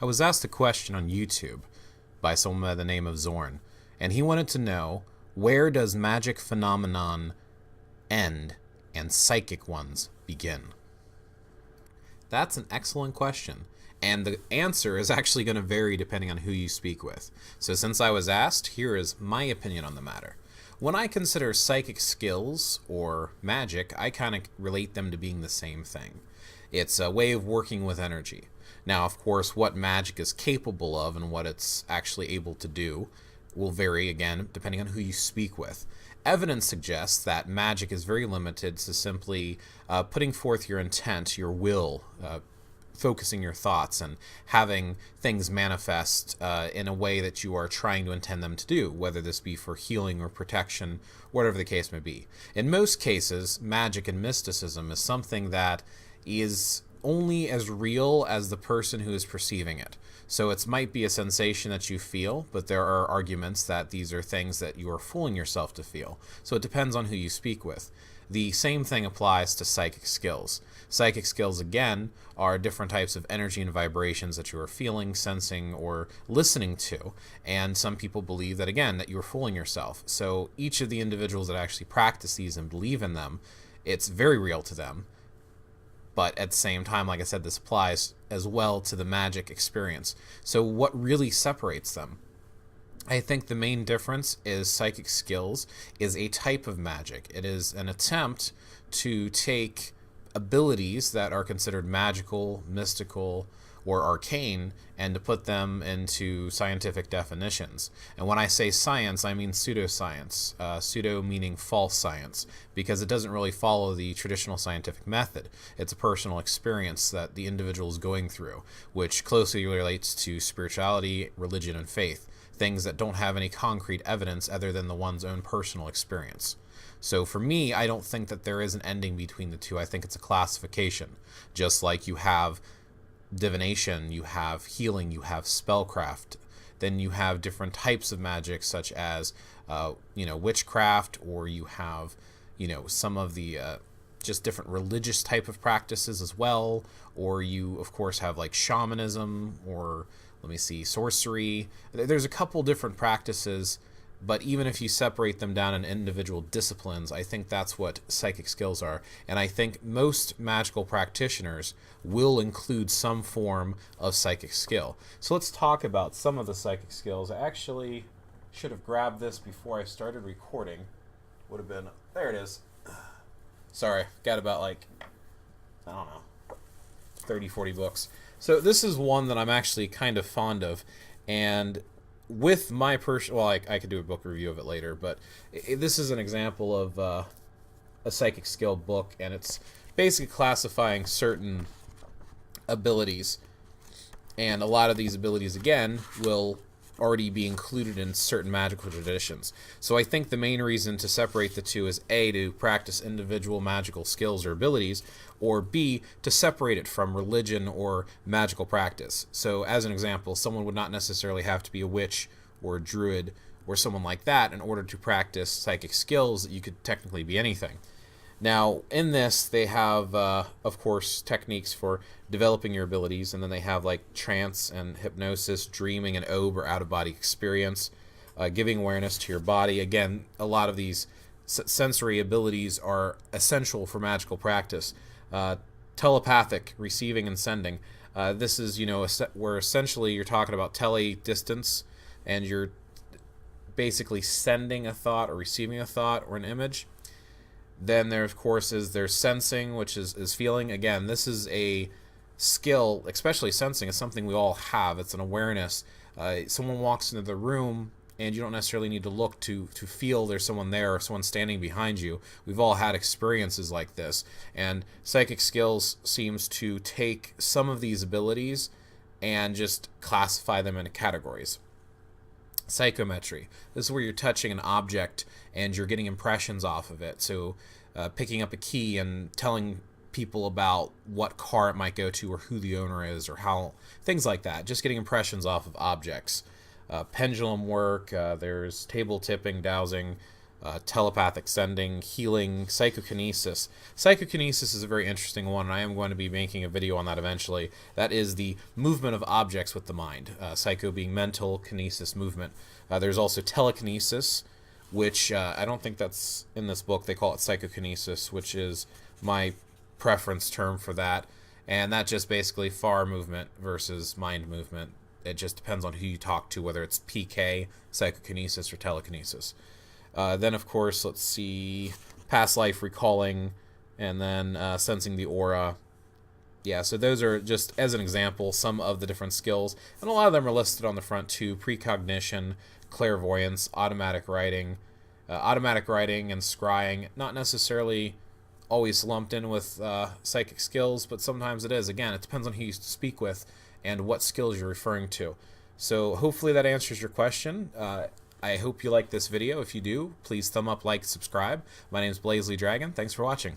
I was asked a question on YouTube by someone by the name of Zorn, and he wanted to know, where does magic phenomenon end and psychic ones begin? That's an excellent question, and the answer is actually going to vary depending on who you speak with. So since I was asked, here is my opinion on the matter. When I consider psychic skills or magic, I kind of relate them to being the same thing. It's a way of working with energy. Now, of course, what magic is capable of and what it's actually able to do will vary, again, depending on who you speak with. Evidence suggests that magic is very limited to simply putting forth your intent, your will, focusing your thoughts, and having things manifest in a way that you are trying to intend them to do, whether this be for healing or protection, whatever the case may be. In most cases, magic and mysticism is something that is only as real as the person who is perceiving it. So it might be a sensation that you feel, but there are arguments that these are things that you are fooling yourself to feel. So it depends on who you speak with. The same thing applies to psychic skills. Psychic skills, again, are different types of energy and vibrations that you are feeling, sensing, or listening to. And some people believe that, again, that you are fooling yourself. So each of the individuals that actually practice these and believe in them, it's very real to them. But at the same time, like I said, this applies as well to the magic experience. So what really separates them? I think the main difference is psychic skills is a type of magic. It is an attempt to take abilities that are considered magical, mystical, or arcane, and to put them into scientific definitions. And when I say science, I mean pseudoscience. Pseudo meaning false science, because it doesn't really follow the traditional scientific method. It's a personal experience that the individual is going through, which closely relates to spirituality, religion, and faith, things that don't have any concrete evidence other than the one's own personal experience. So for me, I don't think that there is an ending between the two. I think it's a classification, just like you have divination, you have healing, you have spellcraft. Then you have different types of magic, such as witchcraft, or you have some of the just different religious type of practices as well. Or you, of course, have like shamanism, or sorcery. There's a couple different practices. But even if you separate them down in individual disciplines, I think that's what psychic skills are. And I think most magical practitioners will include some form of psychic skill. So let's talk about some of the psychic skills. I actually should have grabbed this before I started recording. Would have been... There it is. Sorry, got about 30, 40 books. So this is one that I'm actually kind of fond of. And with my personal, I could do a book review of it later, but this is an example of a psychic skill book, and it's basically classifying certain abilities, and a lot of these abilities, again, will already be included in certain magical traditions. So I think the main reason to separate the two is A, to practice individual magical skills or abilities, or B, to separate it from religion or magical practice. So as an example, someone would not necessarily have to be a witch or a druid or someone like that in order to practice psychic skills. You could technically be anything. Now, in this, they have, of course, techniques for developing your abilities, and then they have like trance and hypnosis, dreaming, and OB, or out-of-body experience, giving awareness to your body. Again, a lot of these sensory abilities are essential for magical practice. Telepathic, receiving and sending. This is, where essentially you're talking about tele-distance, and you're basically sending a thought or receiving a thought or an image. Then there, of course, there's sensing, which is feeling. Again, this is a skill, especially sensing is something we all have. It's an awareness. Someone walks into the room, and you don't necessarily need to look to feel there's someone there or someone standing behind you. We've all had experiences like this. And psychic skills seems to take some of these abilities and just classify them into categories. Psychometry. This is where you're touching an object and you're getting impressions off of it. So picking up a key and telling people about what car it might go to or who the owner is or how, things like that. Just getting impressions off of objects. Pendulum work, there's table tipping, dowsing, telepathic sending, healing, psychokinesis. Psychokinesis is a very interesting one, and I am going to be making a video on that eventually. That is the movement of objects with the mind. Psycho being mental, kinesis movement. There's also telekinesis, which I don't think that's in this book. They call it psychokinesis, which is my preference term for that. And that just basically far movement versus mind movement. It just depends on who you talk to, whether it's PK, psychokinesis, or telekinesis. Then, of course, let's see, past life recalling, and then sensing the aura. Yeah, so those are just, as an example, some of the different skills. And a lot of them are listed on the front, too. Precognition, clairvoyance, automatic writing. Automatic writing and scrying, not necessarily always lumped in with psychic skills, but sometimes it is. Again, it depends on who you speak with and what skills you're referring to. So hopefully that answers your question. I hope you like this video. If you do, please thumb up, like, subscribe. My name is BlazeLeeDragon. Thanks for watching.